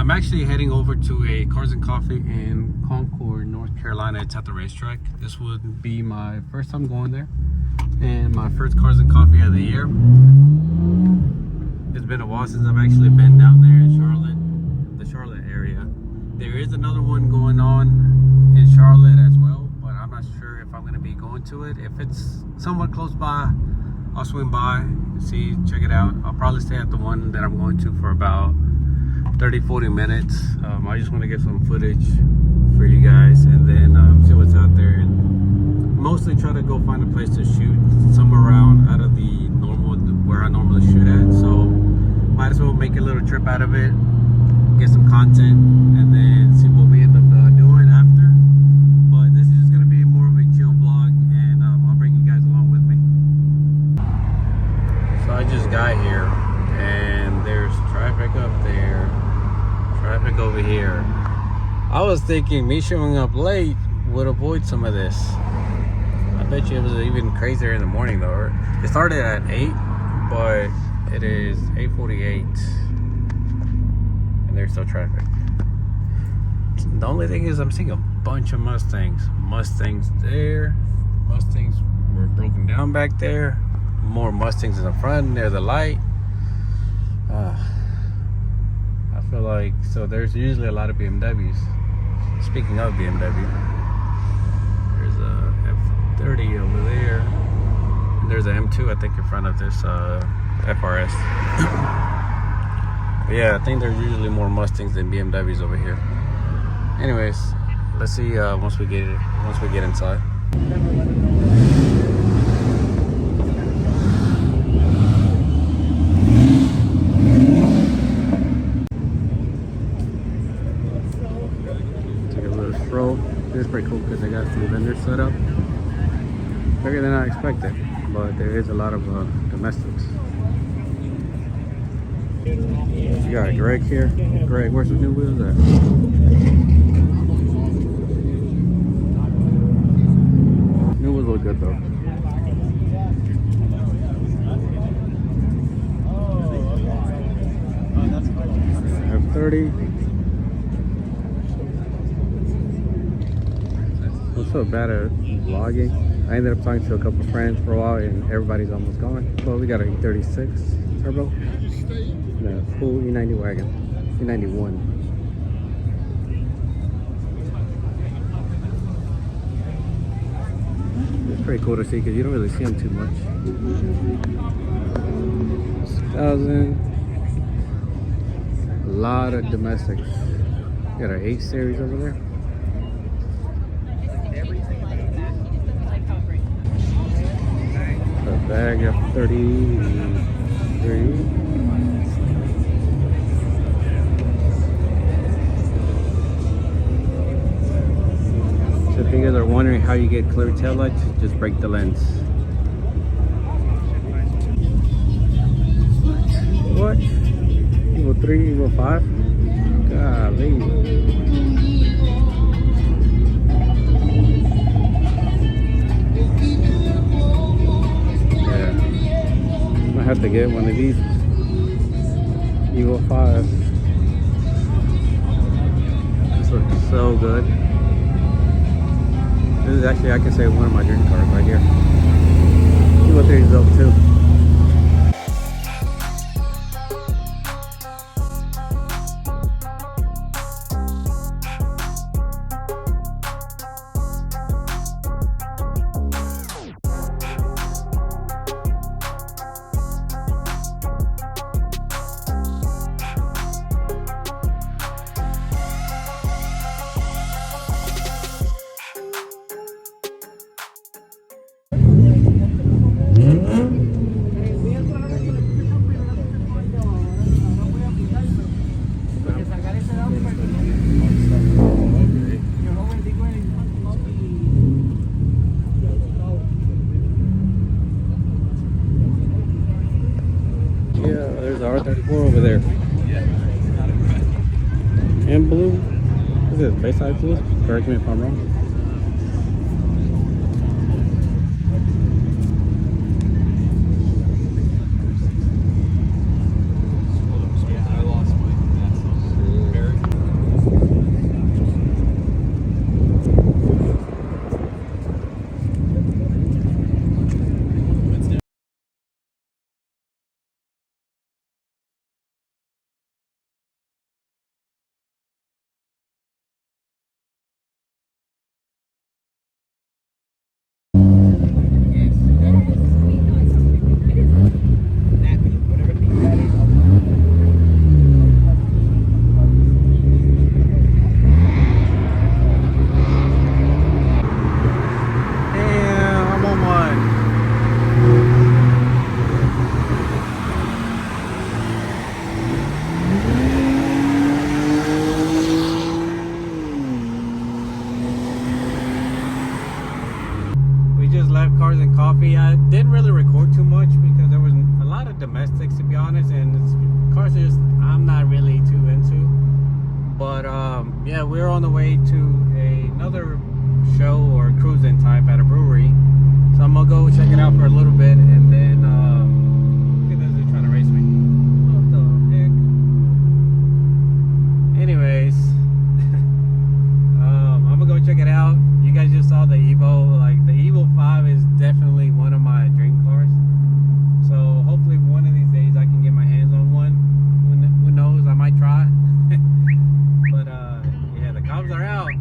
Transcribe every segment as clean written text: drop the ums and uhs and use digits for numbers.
I'm actually heading over to a Cars and Coffee in Concord, North Carolina. It's at the racetrack. This would be my first time going there and my first Cars and Coffee of the year. It's been a while since I've actually been down there in Charlotte, the Charlotte area. There is another one going on in Charlotte as well, but I'm not sure if I'm going to be going to it. If it's somewhat close by, I'll swing by, see, check it out. I'll probably stay at the one that I'm going to for about 30-40 minutes. I just want to get some footage for you guys and then see what's out there, and mostly try to go find a place to shoot somewhere around out of the normal where I normally shoot at. So might as well make a little trip out of it, get some content, and then see what we end up doing after. But this is just gonna be more of a chill vlog, and I'll bring you guys along with me. So I just got here and there's traffic up there, traffic over here. I was thinking me showing up late would avoid some of this. I bet you it was even crazier in the morning though. It started at 8, but it is 8:48 and there's still traffic. The only thing is I'm seeing a bunch of Mustangs there. Mustangs were broken down back there. More Mustangs in the front near the light. I feel like, so there's usually a lot of BMWs. Speaking of BMW, there's a F30 over there, and there's a M2 I think in front of this FRS. But yeah, I think there's usually more Mustangs than BMWs over here. Anyways, let's see once we get inside. It's pretty cool because they got some vendors set up. Bigger than I expected, but there is a lot of domestics. You got Greg here. Greg, where's the new wheels at? New wheels look good though. F30. I'm so bad at vlogging. I ended up talking to a couple of friends for a while and everybody's almost gone. Well, we got an E36 turbo. The full E90 wagon. E91. It's pretty cool to see because you don't really see them too much. 2000. A lot of domestics. Got our 8 series over there. Bag F33. So if you guys are wondering how you get clear taillights, just break the lens. What? Evo 3, Evo 5? Golly. I have to get one of these Evo 5. This looks so good. This is actually, I can say, one of my dream cars right here. Evo 3 is dope too. R34 over there. And blue. Is it Bayside blue? Correct me if I'm wrong. coffee. I didn't really record too much because there was a lot of domestics, to be honest, and cars just I'm not really too into. But yeah, we're on the way to another show or cruising type at a brewery, so I'm gonna go check it out for a little bit, and then look at this dude trying to race me. What the heck? Anyways, I'm gonna go check it out. You guys just saw the Evo. Like, the Evo 5 is definitely one of my dream cars, so hopefully one of these days I can get my hands on one. Who knows, I might try. But yeah, the cops are out.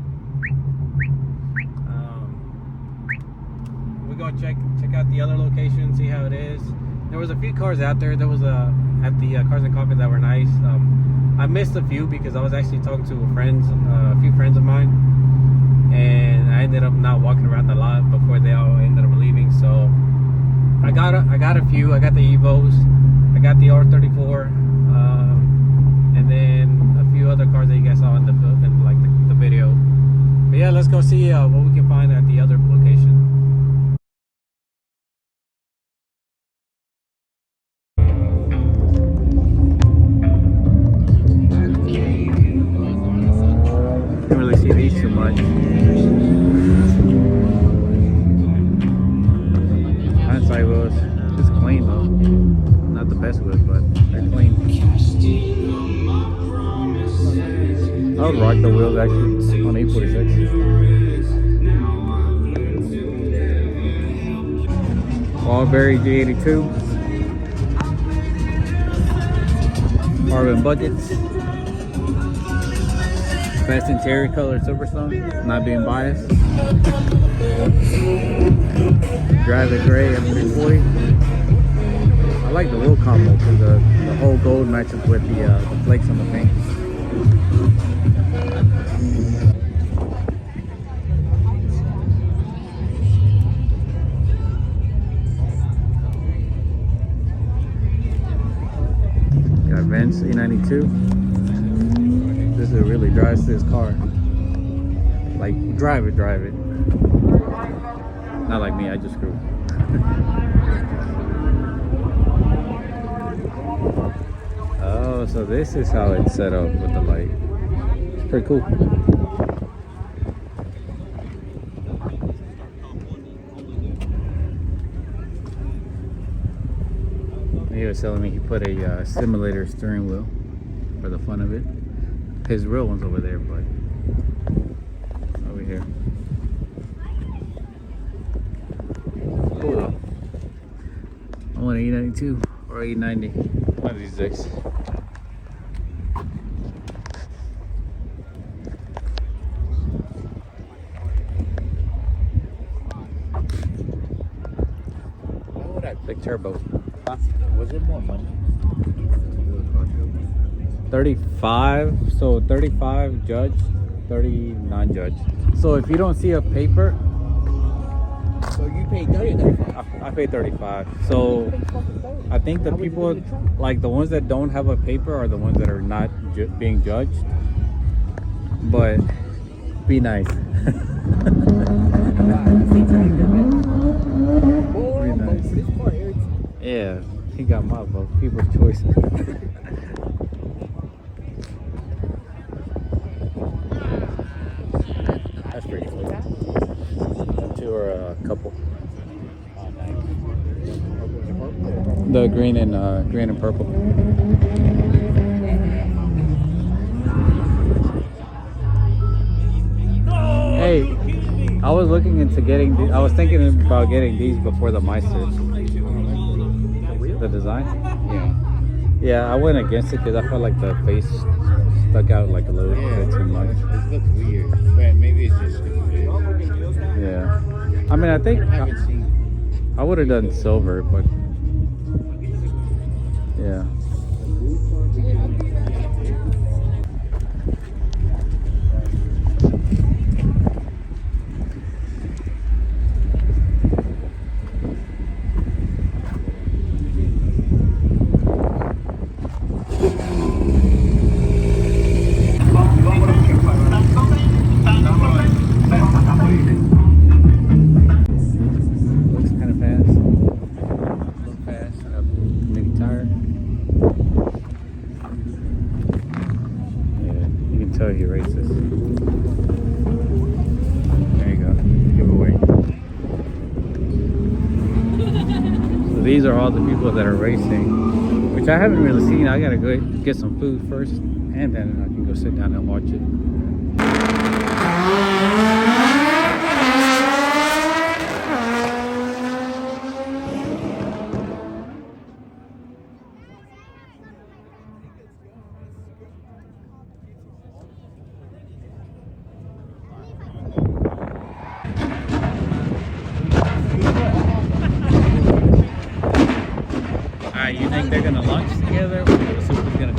We're gonna check out the other location, see how it is. There was a few cars out there. There was at the Cars and Coffee that were nice. I missed a few because I was actually talking to a few friends of mine, and I ended up not walking around the lot before they all ended up leaving. So I got a few. I got the Evos, I got the R34, and then a few other cars that you guys saw in the video. But yeah, let's go see what we can find at the other location. Can't really see these too much. Hindsight wheels, just clean though. Not the best wheels, but they're clean. I would rock the wheels actually on E46. Wallberry G82. Carbon buckets. Best interior color Silverstone. Not being biased. Drive it gray M340. I like the wheel combo because the whole gold matches with the flakes on the paint. Got vents, E92. This is really drives this car. Like, drive it. Not like me, I just screw. Oh, so this is how it's set up with the light. It's pretty cool. He was telling me he put a simulator steering wheel for the fun of it. His real one's over there, but over here. Cool. I want an E92 or E90. One of these days. Big turbo. Was it more money? 35, so 35 judge, 30 non-judge. So if you don't see a paper, So you paid 30 or 35? I paid 35. So I think the people, like the ones that don't have a paper are the ones that are not being judged. But be nice. Be nice. Yeah, he got my vote. People's choice. That's pretty cool. Them two are a couple. The green and purple. Hey, I was looking into getting. I was thinking about getting these before the Meisters. The design. Yeah, I went against it because I felt like the face stuck out like a little bit too much. It looks weird, but maybe it's just stupid. Yeah, I mean, I think I haven't seen. I would have done silver, but yeah. Looks kind of fast. show you races. There you go. Giveaway. So these are all the people that are racing, which I haven't really seen. I gotta go get some food first, and then I can go sit down and watch it. You think they're gonna launch together, or the Super's gonna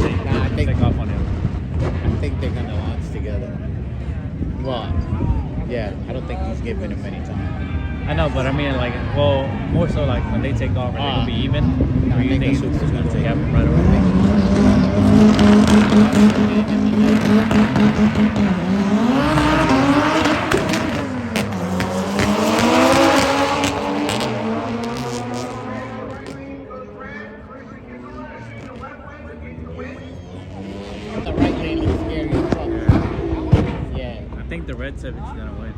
take off on him? I think they're gonna launch together. Well, yeah, I don't think he's giving him any time. I know, but I mean, like, well, more so like when they take off, are they gonna be even? No, Or I you think the think Super's gonna take have him. him right away? The right lane looks scary as fuck. Yeah. I think the red 7's gonna win.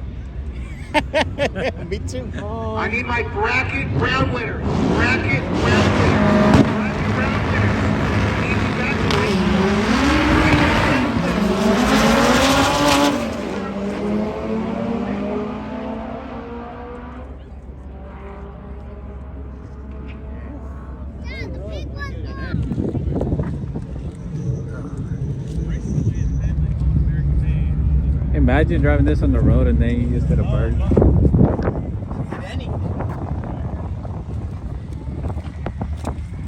Me too. I need my bracket round winner. Bracket round winner. Bracket round winner. Easy back to me. Imagine driving this on the road and then you just hit a bird.